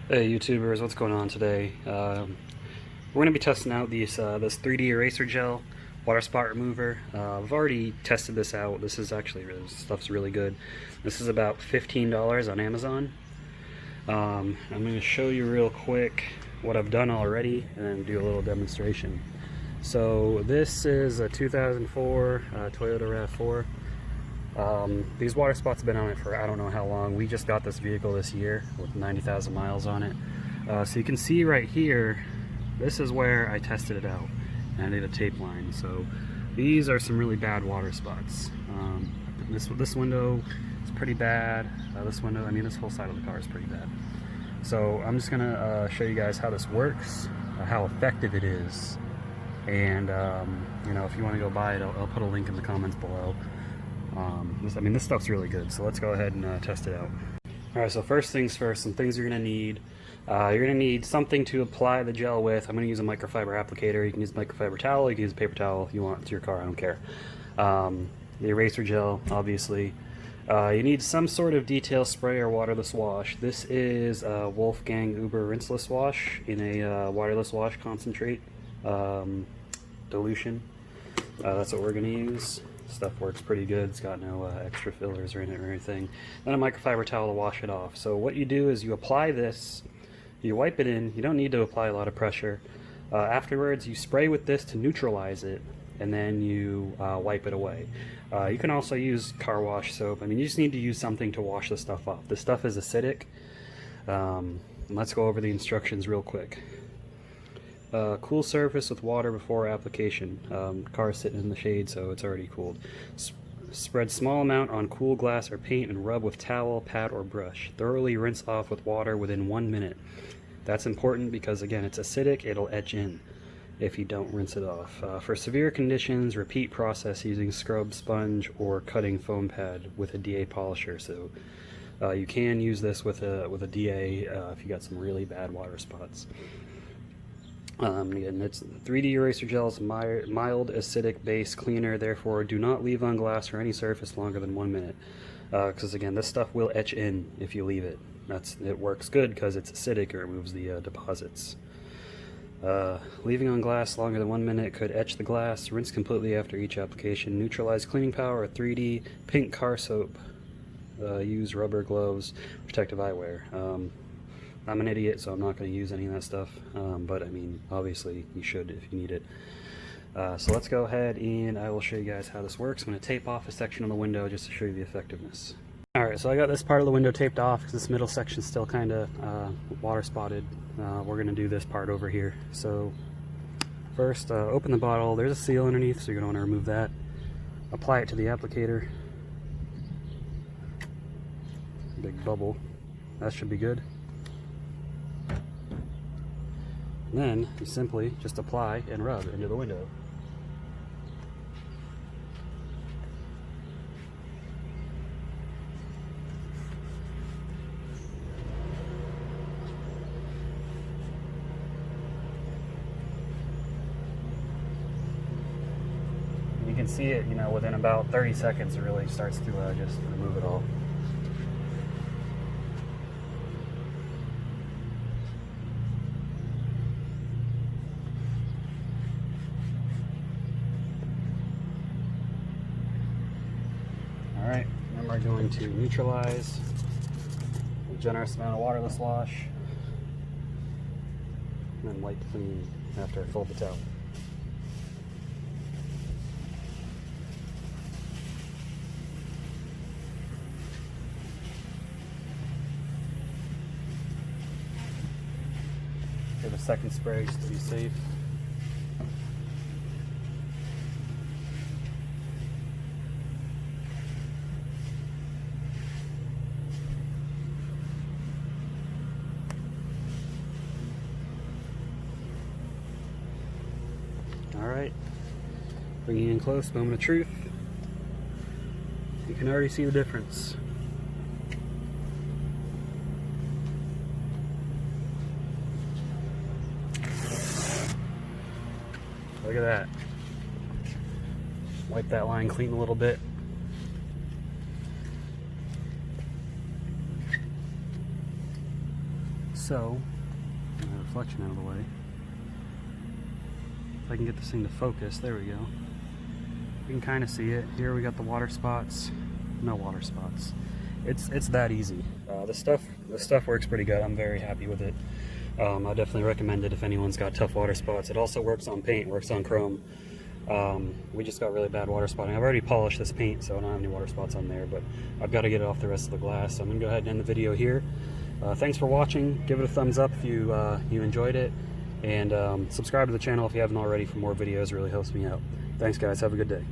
Hey YouTubers, what's going on today? We're going to be testing out this 3D eraser gel water spot remover. I've already tested this out. This stuff's really good. This is about $15 on Amazon. I'm going to show you real quick what I've done already and then do a little demonstration. So this is a 2004 Toyota RAV4. These water spots have been on it for I don't know how long. We just got this vehicle this year with 90,000 miles on it. So you can see right here, this is where I tested it out. And I did a tape line. So these are some really bad water spots. This window is pretty bad. This window, I mean this whole side of the car is pretty bad. So I'm just gonna show you guys how this works, how effective it is. And you know, if you want to go buy it, I'll put a link in the comments below. This stuff's really good, so let's go ahead and test it out. Alright, so first things first, some things you're going to need. You're going to need something to apply the gel with. I'm going to use a microfiber applicator. You can use a microfiber towel, you can use a paper towel if you want. It's your car, I don't care. The eraser gel, obviously. You need some sort of detail spray or waterless wash. This is Wolfgang Uber rinseless wash in a waterless wash concentrate dilution. That's what we're going to use. Stuff works pretty good. It's got no extra fillers or in it or anything. Then a microfiber towel to wash it off. So what you do is you apply this, you wipe it in. You don't need to apply a lot of pressure. Afterwards, you spray with this to neutralize it, and then you wipe it away. You can also use car wash soap. I mean, you just need to use something to wash the stuff off. This stuff is acidic. Let's go over the instructions real quick. Cool surface with water before application. Car is sitting in the shade, so it's already cooled. Spread small amount on cool glass or paint and rub with towel, pad, or brush. Thoroughly rinse off with water within 1 minute. That's important because, again, it's acidic. It'll etch in if you don't rinse it off. For severe conditions, repeat process using scrub sponge or cutting foam pad with a DA polisher. So you can use this with a DA if you got some really bad water spots. Again, it's 3D eraser gel's mild acidic base cleaner, therefore do not leave on glass or any surface longer than 1 minute. Because again, this stuff will etch in if you leave it. It works good because it's acidic, it removes the deposits. Leaving on glass longer than 1 minute could etch the glass. Rinse completely after each application. Neutralize cleaning power or 3D pink car soap. Use rubber gloves, protective eyewear. I'm an idiot, so I'm not going to use any of that stuff, but I mean, obviously you should if you need it. So let's go ahead and I will show you guys how this works. I'm going to tape off a section on the window just to show you the effectiveness. Alright, so I got this part of the window taped off because this middle section is still kind of water spotted. We're going to do this part over here. So first, open the bottle. There's a seal underneath, so you're going to want to remove that. Apply it to the applicator. Big bubble. That should be good. And then you simply just apply and rub into the window. You can see it, you know, within about 30 seconds it really starts to just remove it all. Alright, then we're going to neutralize a generous amount of waterless wash and then wipe clean after I fold the towel. Give a second spray just to be safe. Alright, bringing in close, moment of truth. You can already see the difference. Look at that. Wipe that line clean a little bit. So, get my reflection out of the way. If I can get this thing to focus, there we go. You can kind of see it. Here we got the water spots. No water spots. It's that easy. The stuff works pretty good. I'm very happy with it. I definitely recommend it if anyone's got tough water spots. It also works on paint, works on chrome. We just got really bad water spotting. I've already polished this paint, so I don't have any water spots on there, but I've got to get it off the rest of the glass. So I'm gonna go ahead and end the video here. Thanks for watching. Give it a thumbs up if you enjoyed it, and subscribe to the channel if you haven't already for more videos. It really helps me out. Thanks, guys. Have a good day.